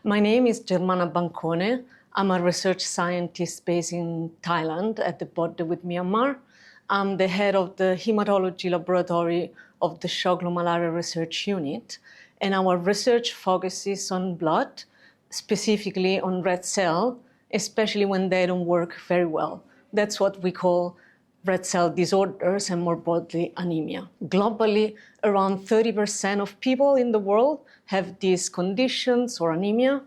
My name is Germana Bancone. I'm a research scientist based in Thailand at the border with Myanmar. I'm the head of the Haematology Laboratory of the Shock Malaria Research Unit, and our research focuses on blood, specifically on red cell, especially when they don't work very well. That's what we call red cell disorders and more broadly anemia. Globally, around 30% of people in the world have these conditions or anemia,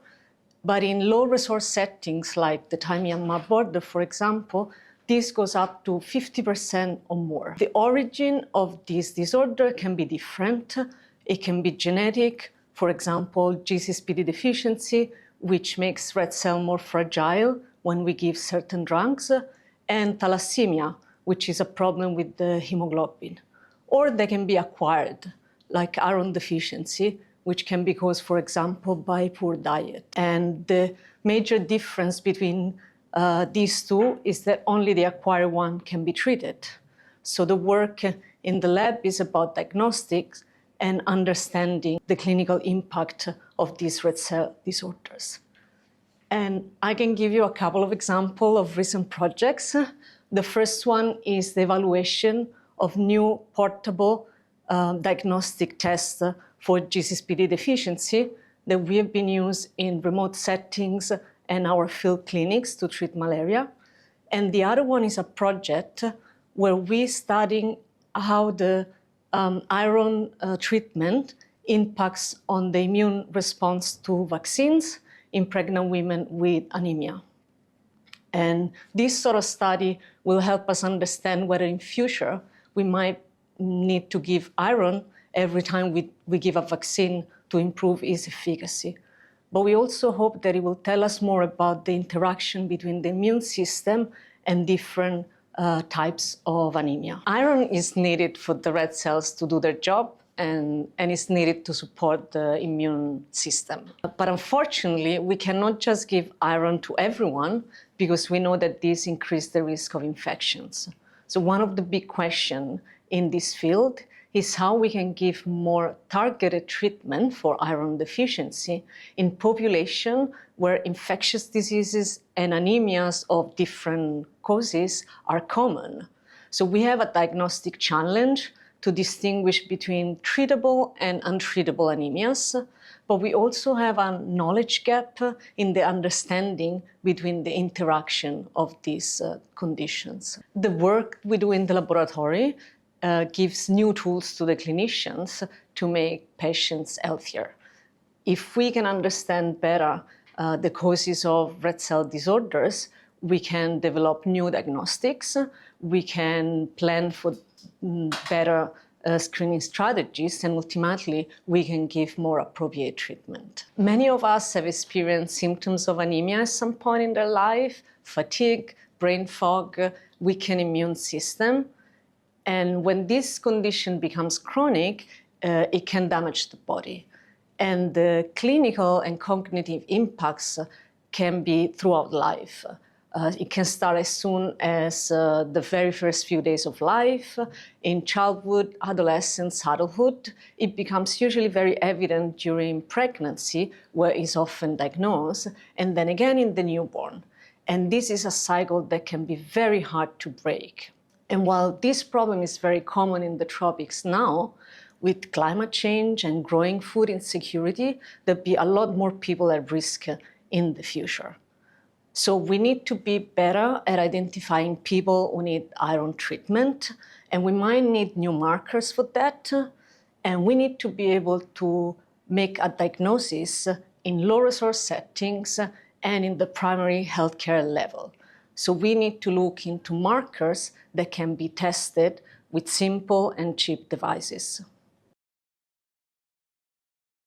but in low resource settings like the Thai-Myanmar border, for example, this goes up to 50% or more. The origin of this disorder can be different. It can be genetic, for example, GCSPD deficiency, which makes red cell more fragile when we give certain drugs, and thalassemia, which is a problem with the hemoglobin. Or they can be acquired, like iron deficiency, which can be caused, for example, by poor diet. And the major difference between these two is that only the acquired one can be treated. So the work in the lab is about diagnostics and understanding the clinical impact of these red cell disorders. And I can give you a couple of examples of recent projects. The first one is the evaluation of new portable diagnostic tests for GCSPD deficiency that we have been used in remote settings and our field clinics to treat malaria. And the other one is a project where we're studying how the iron treatment impacts on the immune response to vaccines in pregnant women with anemia. And this sort of study will help us understand whether in future we might need to give iron every time we give a vaccine to improve its efficacy. But we also hope that it will tell us more about the interaction between the immune system and different types of anemia. Iron is needed for the red cells to do their job, and is needed to support the immune system. But unfortunately, we cannot just give iron to everyone because we know that this increases the risk of infections. So one of the big questions in this field is how we can give more targeted treatment for iron deficiency in population where infectious diseases and anemias of different causes are common. So we have a diagnostic challenge to distinguish between treatable and untreatable anemias, but we also have a knowledge gap in the understanding between the interaction of these conditions. The work we do in the laboratory gives new tools to the clinicians to make patients healthier. If we can understand better the causes of red cell disorders, we can develop new diagnostics, we can plan for better screening strategies, and ultimately we can give more appropriate treatment. Many of us have experienced symptoms of anemia at some point in their life: fatigue, brain fog, weakened immune system. And when this condition becomes chronic, it can damage the body. And the clinical and cognitive impacts can be throughout life. It can start as soon as the very first few days of life. In childhood, adolescence, adulthood, it becomes usually very evident during pregnancy, where it's often diagnosed, and then again in the newborn. And this is a cycle that can be very hard to break. And while this problem is very common in the tropics now, with climate change and growing food insecurity, there'll be a lot more people at risk in the future. So we need to be better at identifying people who need iron treatment, and we might need new markers for that. And we need to be able to make a diagnosis in low resource settings and in the primary healthcare level. So we need to look into markers that can be tested with simple and cheap devices.